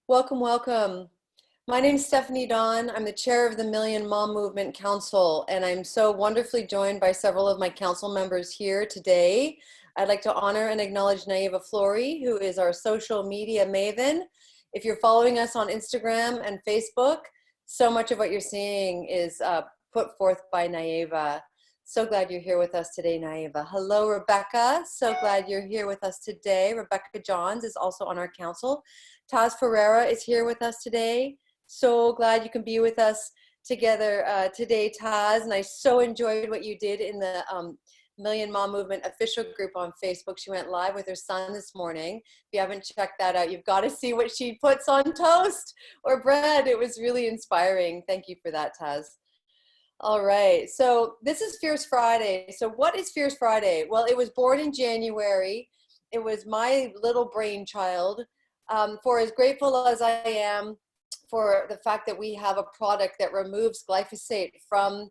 Welcome, welcome. My name is Stephanie Dawn. I'm the chair of the Million Mom Movement Council, and I'm so wonderfully joined by several of my council members here today. I'd like to honor and acknowledge Naiva Flory, who is our social media maven. If you're following us on Instagram and Facebook, so much of what you're seeing is put forth by Naiva. So glad you're here with us today, Naiva. Hello, Rebecca. So glad you're here with us today. Rebecca Johns is also on our council. Taz Ferreira is here with us today. So glad you can be with us together today, Taz. And I so enjoyed what you did in the Million Mom Movement official group on Facebook. She went live with her son this morning. If you haven't checked that out, you've got to see what she puts on toast or bread. It was really inspiring. Thank you for that, Taz. All right, so this is Fierce Friday. So what is Fierce Friday? Well, it was born in January. It was my little brainchild. For as grateful as I am for the fact that we have a product that removes glyphosate from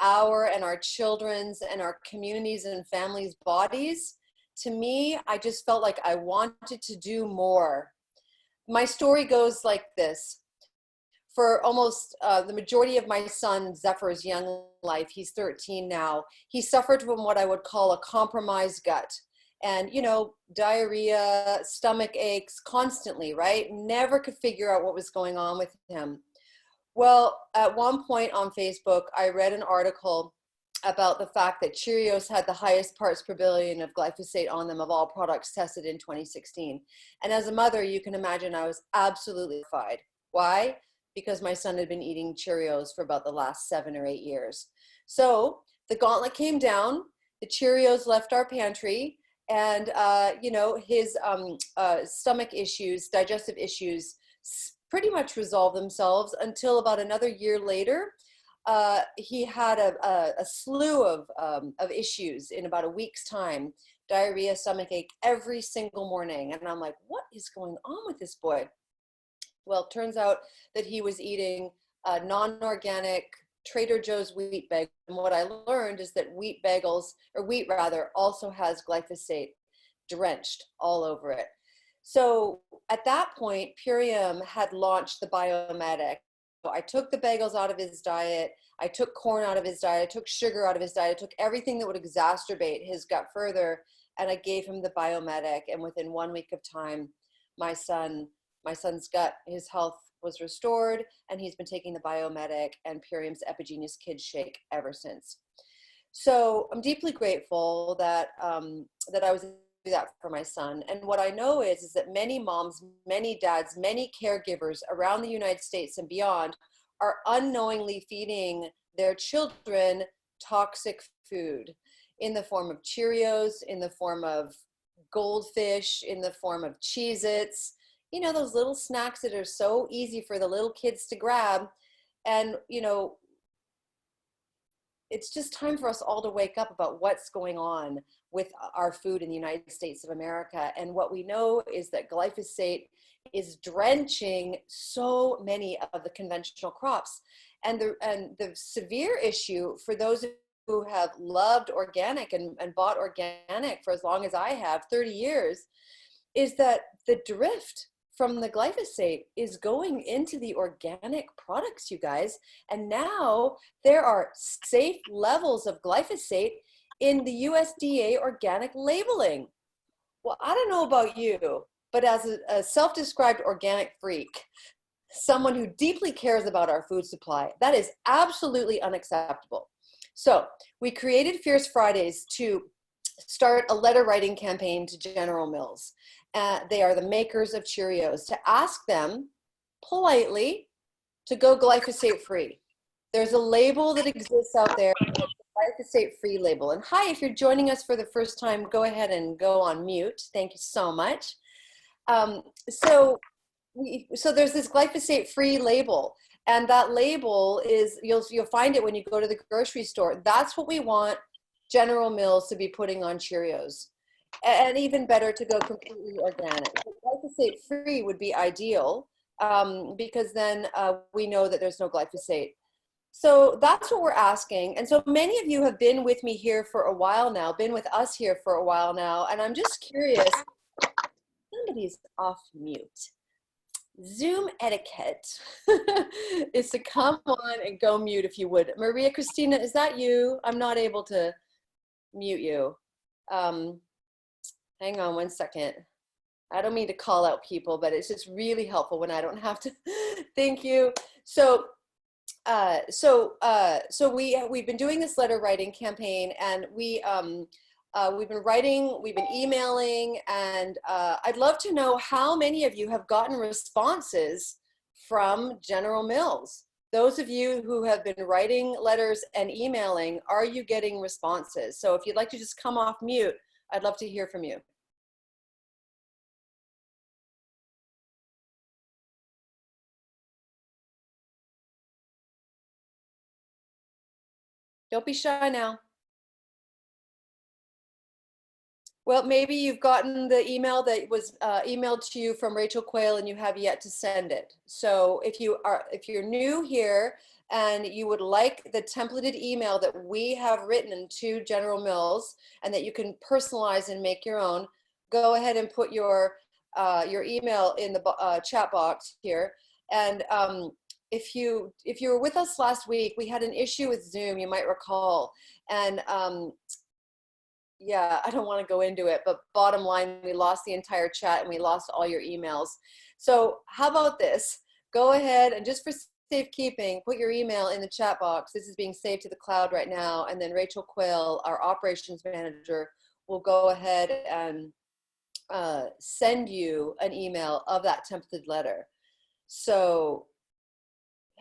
our and our children's and our communities and families' bodies, to me, I just felt like I wanted to do more. My story goes like this. For almost the majority of my son Zephyr's young life, he's 13 now, he suffered from what I would call a compromised gut. And, you know, diarrhea, stomach aches constantly, right? Never could figure out what was going on with him. Well, at one point on Facebook, I read an article about the fact that Cheerios had the highest parts per billion of glyphosate on them of all products tested in 2016. And as a mother, you can imagine I was absolutely horrified. Why? Because my son had been eating Cheerios for about the last 7 or 8 years. So the gauntlet came down, the Cheerios left our pantry, and you know, his stomach issues, digestive issues, pretty much resolved themselves until about another year later. He had a slew of issues in about a week's time, diarrhea, stomach ache every single morning. And I'm like, what is going on with this boy? Well, it turns out that he was eating non-organic Trader Joe's wheat bagel. And what I learned is that wheat bagels, or wheat rather, also has glyphosate drenched all over it. So at that point, Purium had launched the Biometic. So I took the bagels out of his diet. I took corn out of his diet. I took sugar out of his diet. I took everything that would exacerbate his gut further, and I gave him the Biometic. And within 1 week of time, my son's gut, his health was restored, and he's been taking the Biometic and Purium's Epigenius Kids Shake ever since. So I'm deeply grateful that that I was able to do that for my son. And what I know is that many moms, many dads, many caregivers around the United States and beyond are unknowingly feeding their children toxic food in the form of Cheerios, in the form of Goldfish, in the form of Cheez-Its, you know, those little snacks that are so easy for the little kids to grab. And, you know, it's just time for us all to wake up about what's going on with our food in the United States of America. And what we know is that glyphosate is drenching so many of the conventional crops. And the severe issue for those who have loved organic and bought organic for as long as I have, 30 years, is that the drift from the glyphosate is going into the organic products, you guys. And now there are safe levels of glyphosate in the USDA organic labeling. Well, I don't know about you, but as a self-described organic freak, someone who deeply cares about our food supply, that is absolutely unacceptable. So we created Fierce Fridays to start a letter writing campaign to General Mills. They are the makers of Cheerios, to ask them politely to go glyphosate free. There's a label that exists out there, a glyphosate free label. And hi, if you're joining us for the first time, go ahead and go on mute. Thank you so much. So there's this glyphosate free label, and that label is, you'll find it when you go to the grocery store. That's what we want General Mills to be putting on Cheerios. And even better, to go completely organic. Glyphosate free would be ideal, because then we know that there's no glyphosate. So that's what we're asking. And so many of you have been with me here for a while now, been with us here for a while now. And I'm just curious, somebody's off mute. Zoom etiquette is to come on and go mute if you would. Maria Christina, is that you? I'm not able to mute you. Hang on one second. I don't mean to call out people, but it's just really helpful when I don't have to. Thank you. So we've been doing this letter writing campaign, and we've been writing, we've been emailing, and I'd love to know how many of you have gotten responses from General Mills. Those of you who have been writing letters and emailing, are you getting responses? So if you'd like to just come off mute, I'd love to hear from you. Don't be shy now. Well, maybe you've gotten the email that was emailed to you from Rachel Quayle and you have yet to send it. So if you're new here and you would like the templated email that we have written to General Mills and that you can personalize and make your own, go ahead and put your email in the chat box here. And if you were with us last week, we had an issue with Zoom, you might recall. And yeah, I don't want to go into it, but bottom line, we lost the entire chat and we lost all your emails. So how about this? Go ahead and just for safekeeping, put your email in the chat box. This is being saved to the cloud right now. And then Rachel Quayle, our operations manager, will go ahead and send you an email of that templated letter. So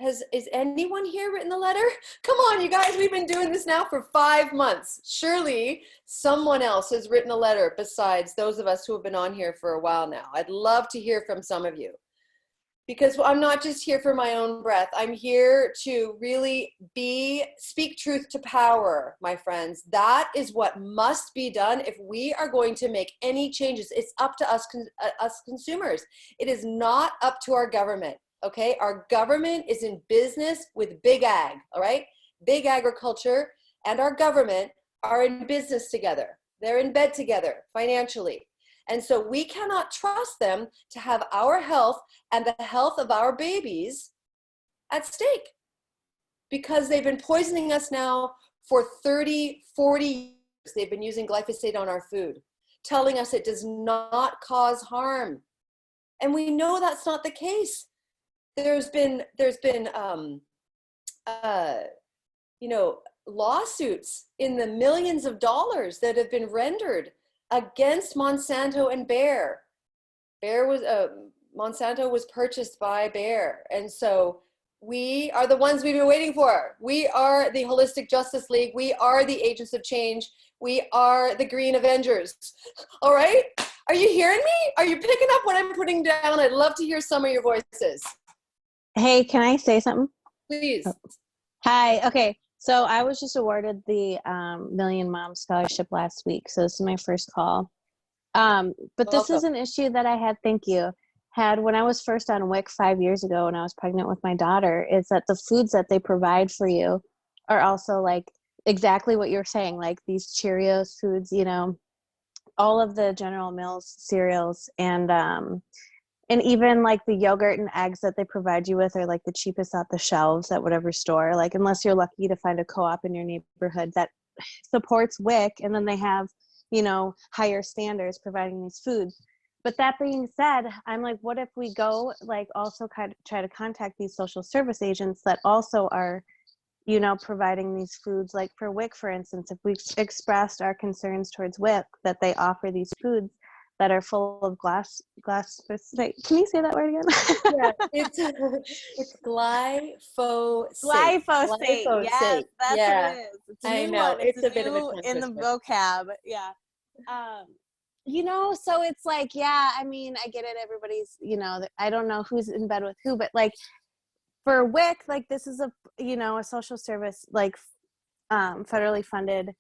is anyone here written the letter? Come on, you guys, we've been doing this now for 5 months. Surely someone else has written a letter besides those of us who have been on here for a while now. I'd love to hear from some of you, because I'm not just here for my own breath. I'm here to really speak truth to power, my friends. That is what must be done if we are going to make any changes. It's up to us consumers. It is not up to our government. Okay, our government is in business with big ag, all right? Big agriculture and our government are in business together. They're in bed together financially. And so we cannot trust them to have our health and the health of our babies at stake, because they've been poisoning us now for 30, 40 years. They've been using glyphosate on our food, telling us it does not cause harm. And we know that's not the case. There's been lawsuits in the millions of dollars that have been rendered against Monsanto and Bayer. Monsanto was purchased by Bayer, and so we are the ones we've been waiting for. We are the Holistic Justice League. We are the agents of change. We are the Green Avengers. All right? Are you hearing me? Are you picking up what I'm putting down? I'd love to hear some of your voices. Hey, can I say something? Please. Oh. Hi. Okay. So I was just awarded the Million Mom Scholarship last week. So this is my first call. But this is an issue that I had when I was first on WIC 5 years ago when I was pregnant with my daughter, is that the foods that they provide for you are also like exactly what you're saying, like these Cheerios foods, all of the General Mills cereals, and even like the yogurt and eggs that they provide you with are like the cheapest off the shelves at whatever store, like unless you're lucky to find a co-op in your neighborhood that supports WIC, and then they have, higher standards providing these foods. But that being said, I'm like, what if we go like also kind of try to contact these social service agents that also are, providing these foods, like for WIC, for instance, if we expressed our concerns towards WIC that they offer these foods that are full of glyphosate. Can you say that word again? Yeah, it's glyphosate. Glyphosate. Yes, that's what it is. It's a new one. It's a bit of a tongue in the twister. vocab. Yeah. So it's like, yeah, I mean, I get it. Everybody's, I don't know who's in bed with who, but like for WIC, like this is a social service, like federally funded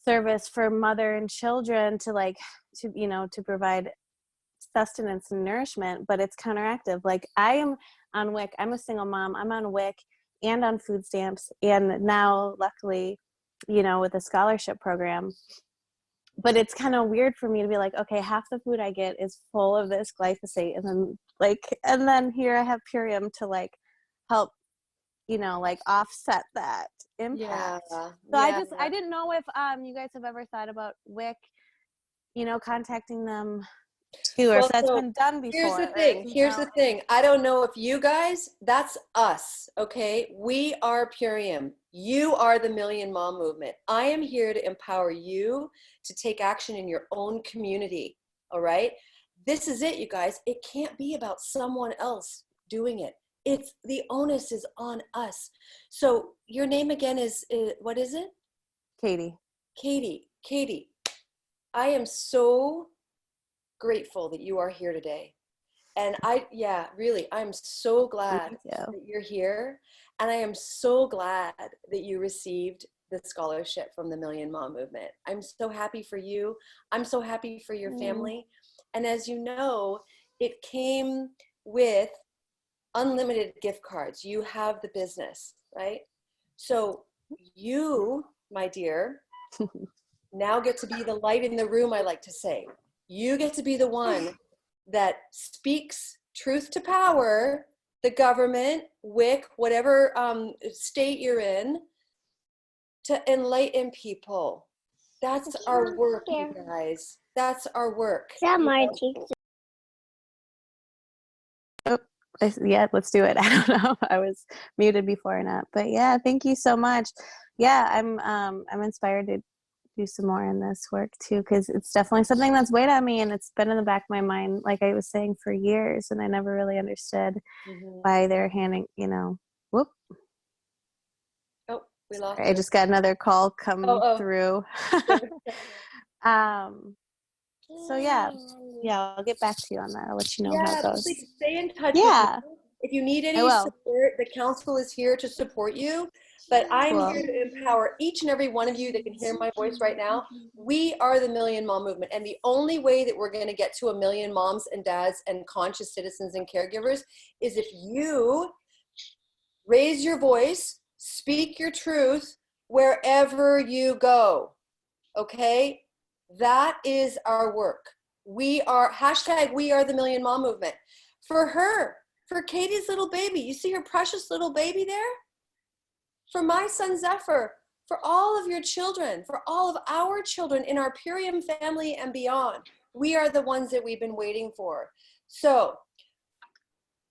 service for mother and children to provide sustenance and nourishment, but it's counteractive. Like I am on WIC, I'm a single mom, I'm on WIC and on food stamps, and now luckily, with a scholarship program, but it's kind of weird for me to be like, okay, half the food I get is full of this glyphosate, and then here I have Purium to like help, like offset that impact. Yeah. So Yeah. I didn't know if you guys have ever thought about WIC, contacting them too, or if Well, that's so been done here's before, the or if thing. you Here's know. the thing. I don't know if you guys, that's us, okay? We are Purium. You are the Million Mom Movement. I am here to empower you to take action in your own community, all right? This is it, you guys. It can't be about someone else doing it. It's the onus is on us. So your name again is what is it? Katie. Katie, I am so grateful that you are here today. And really, I'm so glad Thank you. that you're here. And I am so glad that you received the scholarship from the Million Mom Movement. I'm so happy for you. I'm so happy for your family. And as you know, it came with unlimited gift cards. You have the business, right? So you, my dear, now get to be the light in the room, I like to say. You get to be the one that speaks truth to power, the government, WIC, whatever state you're in, to enlighten people. That's our work, you guys. That's our work. That my cheeks. Oh, yeah, let's do it. I don't know. I was muted before or not, but yeah, thank you so much. Yeah, I'm inspired to do some more in this work too, because it's definitely something that's weighed on me, and it's been in the back of my mind, like I was saying, for years, and I never really understood why they're handing, whoop. Oh, we lost I just got another call come through. So yeah, I'll get back to you on that. I'll let you know how it goes. Please stay in touch with Yeah, me. If you need any I will. support, the council is here to support you. But I'm Cool. here to empower each and every one of you that can hear my voice right now. We are the Million Mom Movement. And the only way that we're going to get to 1 million moms and dads and conscious citizens and caregivers is if you raise your voice, speak your truth wherever you go. Okay? That is our work. We are, hashtag we are the Million Mom Movement. For her, for Katie's little baby, you see her precious little baby there? For my son Zephyr, for all of your children, for all of our children in our Purium family and beyond. We are the ones that we've been waiting for. So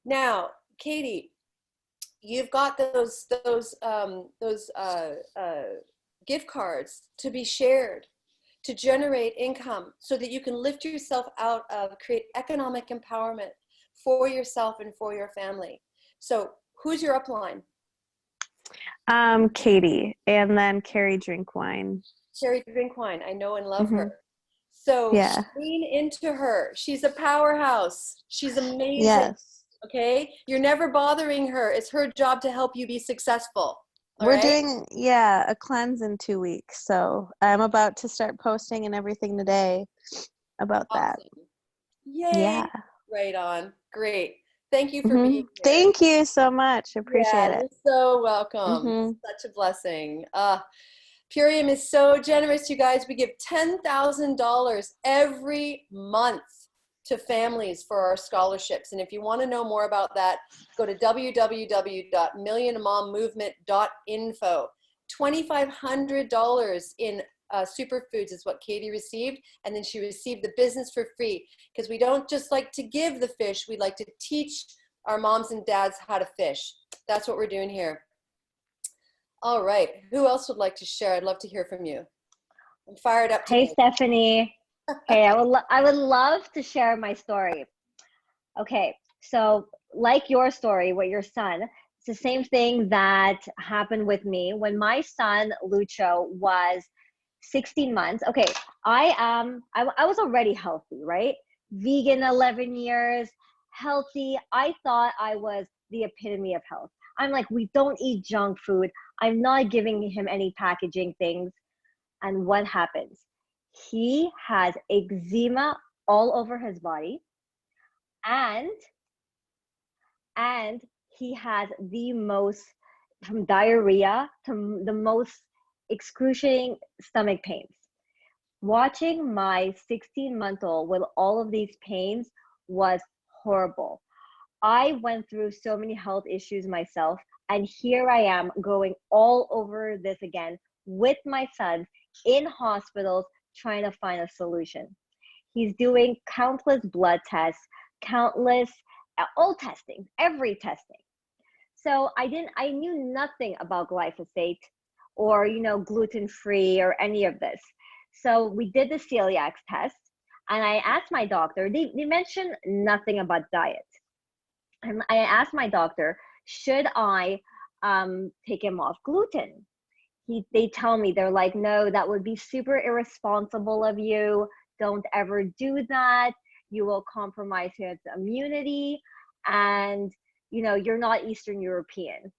now, Katie, you've got those gift cards to be shared, to generate income so that you can lift yourself out of, create economic empowerment for yourself and for your family. So who's your upline? Katie, and then Carrie Drinkwine. Carrie Drinkwine, I know and love her. So lean into her. She's a powerhouse. She's amazing. Yes. Okay? You're never bothering her. It's her job to help you be successful. We're doing, a cleanse in 2 weeks. So I'm about to start posting and everything today about that. Yay. Yeah. Right on. Great. Thank you for being here. Thank you so much. Appreciate it. You're so welcome. Such a blessing. Purium is so generous, you guys. We give $10,000 every month to families for our scholarships. And if you want to know more about that, go to www.millionmommovement.info. $2,500 in superfoods is what Katie received. And then she received the business for free, because we don't just like to give the fish. We like to teach our moms and dads how to fish. That's what we're doing here. All right. Who else would like to share? I'd love to hear from you. I'm fired up today. Hey, Stephanie. Hey, I would love to share my story. Okay, so like your story with your son, it's the same thing that happened with me when my son Lucho was 16 months. Okay, I was already healthy, right? Vegan 11 years, healthy. I thought I was the epitome of health. I'm like, we don't eat junk food. I'm not giving him any packaging things. And what happens? He has eczema all over his body, and he has the most, from diarrhea to the most excruciating stomach pains. Watching my 16-month-old with all of these pains was horrible. I went through so many health issues myself, and here I am going all over this again with my son in hospitals trying to find a solution. He's doing countless blood tests, countless all testing, every testing. So I knew nothing about glyphosate or, gluten-free or any of this. So we did the celiac test, and I asked my doctor, they mentioned nothing about diet. And I asked my doctor, should I take him off gluten? They tell me, they're like, no, that would be super irresponsible of you. Don't ever do that. You will compromise his immunity. And, you're not Eastern European.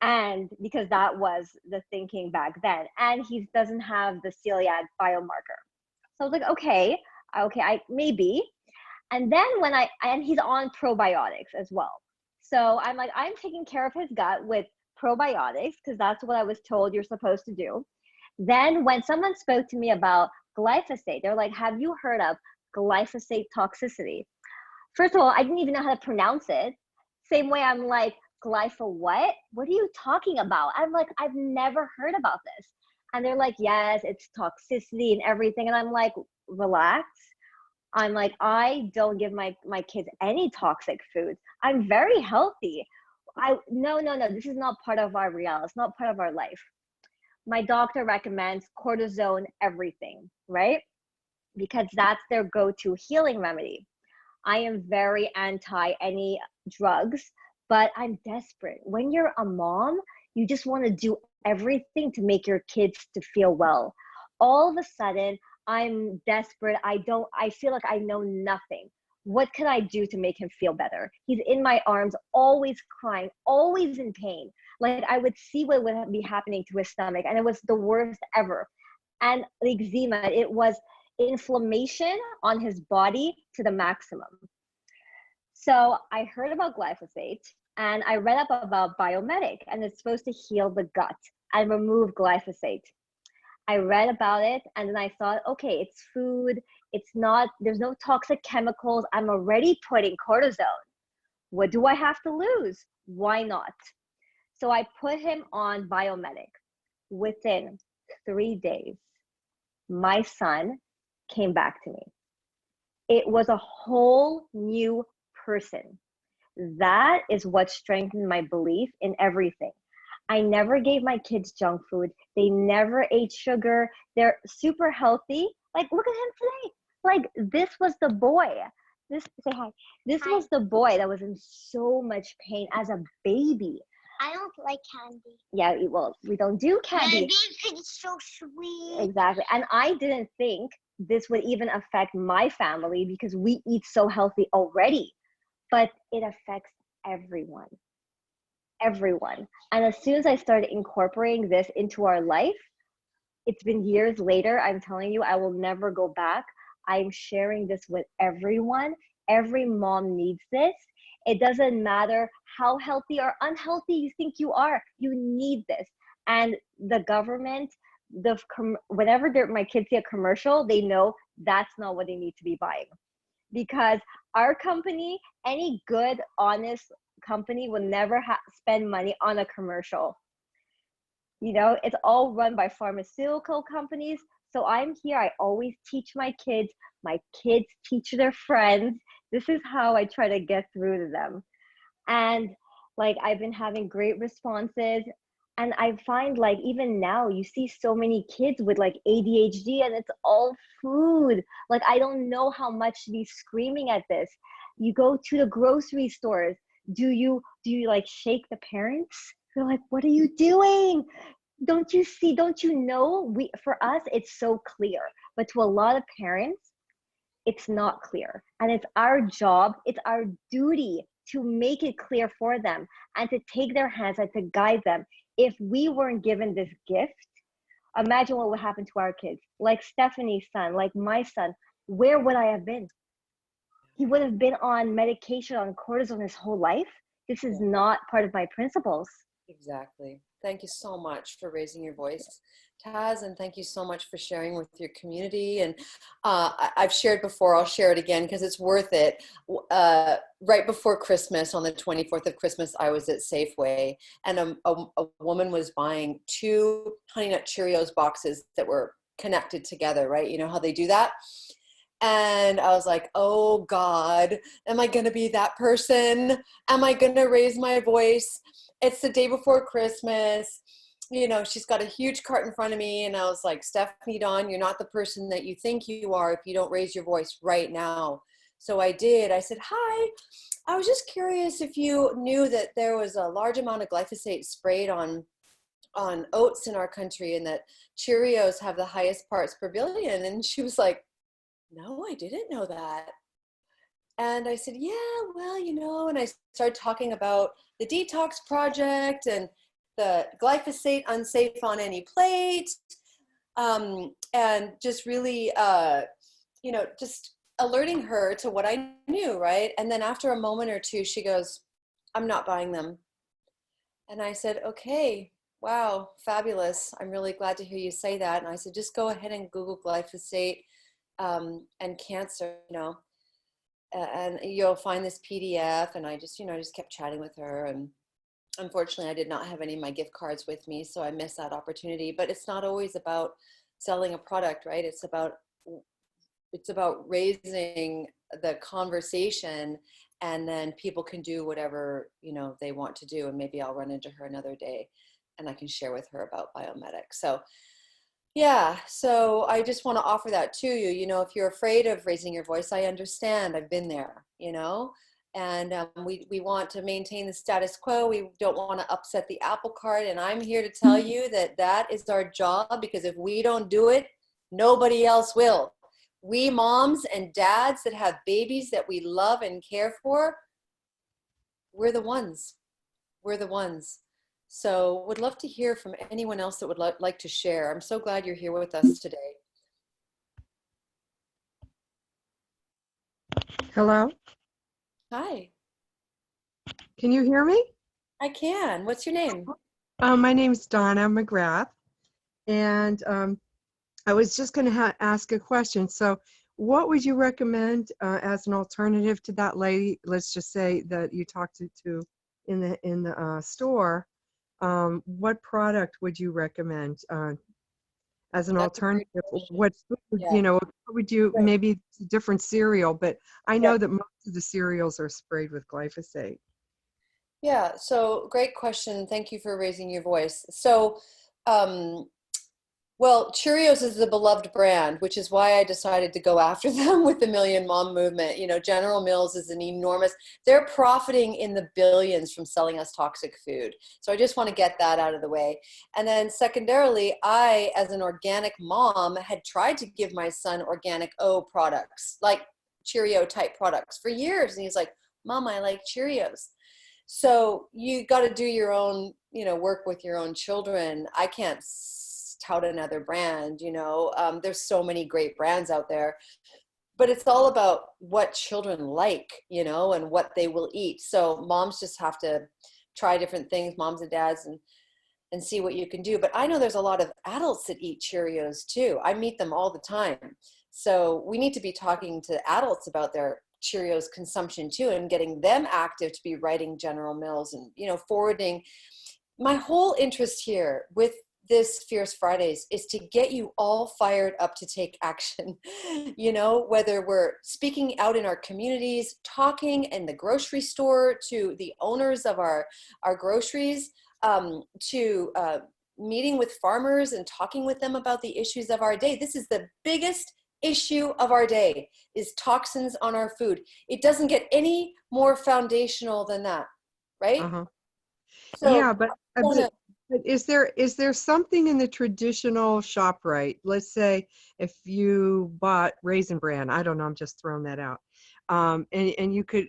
And because that was the thinking back then. And he doesn't have the celiac biomarker. So I was like, okay, maybe. And then and he's on probiotics as well. So I'm like, I'm taking care of his gut with probiotics because that's what I was told you're supposed to do. Then when someone spoke to me about glyphosate, they're like, have you heard of glyphosate toxicity? First of all, I didn't even know how to pronounce it. Same way I'm like, glypho what? What are you talking about? I'm like, I've never heard about this. And they're like, yes, it's toxicity and everything. And I'm like, relax. I'm like, I don't give my kids any toxic foods. I'm very healthy. No, this is not part of our reality. It's not part of our life. My doctor recommends cortisone everything, right? Because that's their go-to healing remedy. I am very anti any drugs, but I'm desperate. When you're a mom, you just want to do everything to make your kids to feel well. All of a sudden, I'm desperate. I feel like I know nothing. What can I do to make him feel better? He's in my arms, always crying, always in pain. Like I would see what would be happening to his stomach, and it was the worst ever. And the eczema, it was inflammation on his body to the maximum. So I heard about glyphosate, and I read up about Biomedic, and it's supposed to heal the gut and remove glyphosate. I read about it, and then I thought, okay, it's food. It's not, there's no toxic chemicals. I'm already putting cortisone. What do I have to lose? Why not? So I put him on Biomedic. Within 3 days, my son came back to me. It was a whole new person. That is what strengthened my belief in everything. I never gave my kids junk food. They never ate sugar. They're super healthy. Like, look at him today. Like, this was the boy. Say hi. This Hi. was the boy that was in so much pain as a baby. I don't like candy. Yeah, well, we don't do candy. It's so sweet. Exactly. And I didn't think this would even affect my family because we eat so healthy already. But it affects everyone. Everyone. And as soon as I started incorporating this into our life, it's been years later. I'm telling you, I will never go back. I'm sharing this with everyone. Every mom needs this. It doesn't matter how healthy or unhealthy you think you are. You need this. And the government, whenever my kids see a commercial, they know that's not what they need to be buying. Because our company, any good, honest company will never spend money on a commercial. It's all run by pharmaceutical companies. So I'm here. I always teach my kids teach their friends. This is how I try to get through to them. And like, I've been having great responses. And I find like even now you see so many kids with like ADHD and it's all food. Like, I don't know how much to be screaming at this. You go to the grocery stores. Do you like shake the parents? They're like, what are you doing? Don't you see? Don't you know? For us, it's so clear. But to a lot of parents, it's not clear. And it's our job, it's our duty to make it clear for them and to take their hands and to guide them. If we weren't given this gift, imagine what would happen to our kids. Like Stephanie's son, like my son, where would I have been? He would have been on medication, on cortisone his whole life. This is not part of my principles. Exactly. Thank you so much for raising your voice. Taz, and thank you so much for sharing with your community. And I've shared before, I'll share it again because it's worth it. Right before Christmas, on the 24th of Christmas, I was at Safeway, and a woman was buying 2 Honey Nut Cheerios boxes that were connected together, right? You know how they do that? And I was like, oh God, am I going to be that person? Am I going to raise my voice? It's the day before Christmas. You know, she's got a huge cart in front of me. And I was like, Stephanie Dawn, you're not the person that you think you are if you don't raise your voice right now. So I did. I said, hi, I was just curious if you knew that there was a large amount of glyphosate sprayed on oats in our country, and that Cheerios have the highest parts per billion. And she was like, no, I didn't know that. And I said, yeah, well, you know, and I started talking about the detox project and the glyphosate unsafe on any plate, and just really, you know, just alerting her to what I knew, right? And then after a moment or two, she goes, I'm not buying them. And I said, okay, wow, fabulous. I'm really glad to hear you say that. And I said, just go ahead and Google glyphosate and cancer, you know, and you'll find this PDF. And I just, you know, I just kept chatting with her. And unfortunately, I did not have any of my gift cards with me, so I missed that opportunity. But it's not always about selling a product, right? It's about raising the conversation, and then people can do whatever, you know, they want to do. And maybe I'll run into her another day and I can share with her about biomedics. So yeah, so I just want to offer that to you. You know, if you're afraid of raising your voice, I understand. I've been there, you know, and we want to maintain the status quo. We don't want to upset the apple cart. And I'm here to tell you that that is our job, because if we don't do it, nobody else will. We moms and dads that have babies that we love and care for, we're the ones. We're the ones. So would love to hear from anyone else that would like to share. I'm so glad you're here with us today. Hello? Hi. Can you hear me? I can. What's your name? My name's Donna McGrath, and I was just going to ask a question. So what would you recommend as an alternative to that lady, let's just say, that you talked to in the store? What product would you recommend as an That's a great alternative? question. What, Yeah. you know, what would you, Right. maybe it's a different cereal, but I know Right. that most of the cereals are sprayed with glyphosate. Yeah, so great question. Thank you for raising your voice. So, well, Cheerios is the beloved brand, which is why I decided to go after them with the Million Mom movement. You know, General Mills is an enormous, they're profiting in the billions from selling us toxic food. So I just want to get that out of the way. And then secondarily, I, as an organic mom, had tried to give my son organic O products, like Cheerio type products for years. And he's like, Mom, I like Cheerios. So you got to do your own, you know, work with your own children. I can't tout another brand, you know. There's so many great brands out there, but it's all about what children like, you know, and what they will eat. So moms just have to try different things, moms and dads, and see what you can do. But I know there's a lot of adults that eat Cheerios too. I meet them all the time. So we need to be talking to adults about their Cheerios consumption too, and getting them active to be writing General Mills and, you know, forwarding. My whole interest here with this Fierce Fridays is to get you all fired up to take action. You know, whether we're speaking out in our communities, talking in the grocery store to the owners of our groceries, to meeting with farmers and talking with them about the issues of our day. This is the biggest issue of our day, is toxins on our food. It doesn't get any more foundational than that, right? Uh-huh. So Yeah, but is there something in the traditional ShopRite? Let's say if you bought Raisin Bran, I don't know, I'm just throwing that out, and you could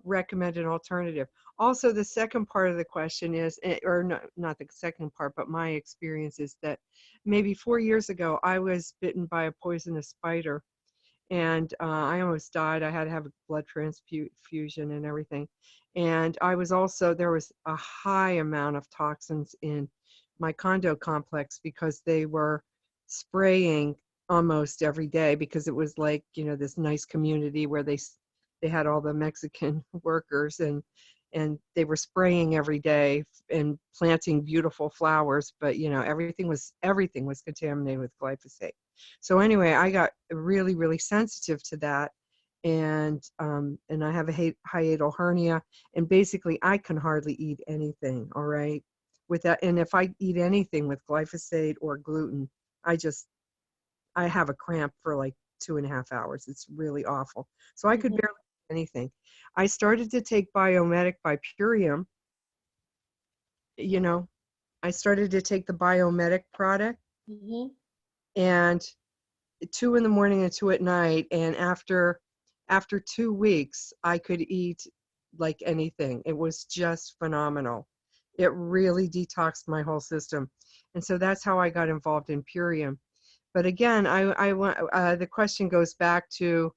recommend an alternative. Also, the second part of the question is, or no, not the second part, but my experience is that maybe 4 years ago I was bitten by a poisonous spider, and I almost died. I had to have a blood transfusion and everything. And I was also, there was a high amount of toxins in my condo complex because they were spraying almost every day, because it was like, you know, this nice community where they had all the Mexican workers, and they were spraying every day and planting beautiful flowers, but you know, everything was contaminated with glyphosate. So anyway, I got really, really sensitive to that, and I have a hiatal hernia, and basically I can hardly eat anything. All right, with that, and if I eat anything with glyphosate or gluten, I have a cramp for like 2.5 hours. It's really awful. So I could barely eat anything. I started to take Biomedic by Purium. You know, I started to take the Biomedic product, and 2 in the morning and 2 at night. And after 2 weeks, I could eat like anything. It was just phenomenal. It really detoxed my whole system. And so that's how I got involved in Purium. But again, I want the question goes back to,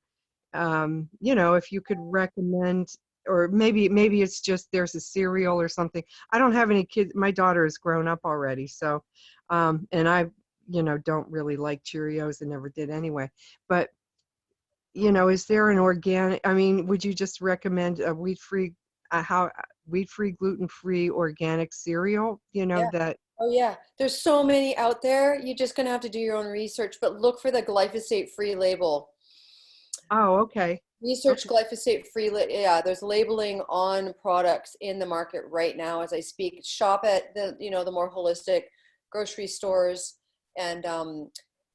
you know, if you could recommend, or maybe it's just there's a cereal or something. I don't have any kids. My daughter is grown up already, so and I, you know, don't really like Cheerios and never did anyway. But you know, is there an organic? I mean, would you just recommend a wheat-free, gluten-free organic cereal? You know, Yeah. that. Oh yeah, there's so many out there. You're just gonna have to do your own research, but look for the glyphosate-free label. Oh, okay. Research Okay. glyphosate-free. Yeah, there's labeling on products in the market right now as I speak. Shop at the, you know, the more holistic grocery stores, and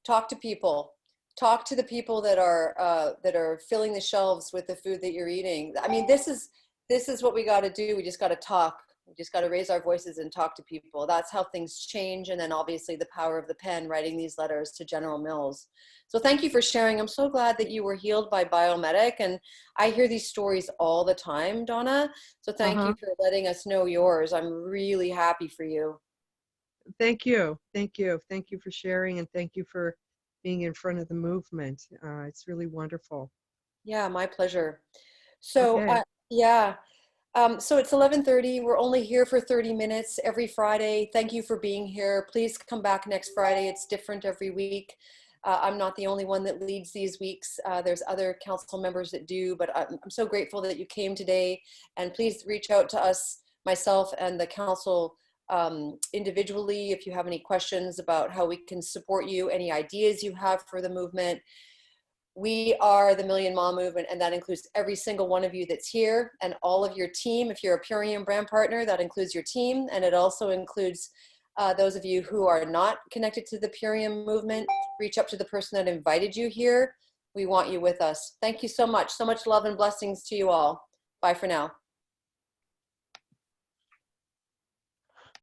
talk to people. Talk to the people that are filling the shelves with the food that you're eating. I mean, this is what we got to do. We just got to talk. We just got to raise our voices and talk to people. That's how things change. And then obviously the power of the pen, writing these letters to General Mills. So thank you for sharing. I'm so glad that you were healed by Biomedic. And I hear these stories all the time, Donna. So thank you for letting us know yours. I'm really happy for you. Thank you. Thank you. Thank you for sharing, and thank you for being in front of the movement. It's really wonderful. Yeah, my pleasure. So Okay. yeah. So it's 11:30. We're only here for 30 minutes every Friday. Thank you for being here. Please come back next Friday. It's different every week. I'm not the only one that leads these weeks. There's other council members that do, but I'm so grateful that you came today. And please reach out to us, myself and the council, individually if you have any questions about how we can support you, any ideas you have for the movement. We are the Million Mom Movement, and that includes every single one of you that's here and all of your team. If you're a Purium brand partner, that includes your team, and it also includes those of you who are not connected to the Purium movement. Reach up to the person that invited you here. We want you with us. Thank you so much. So much love and blessings to you all. Bye for now.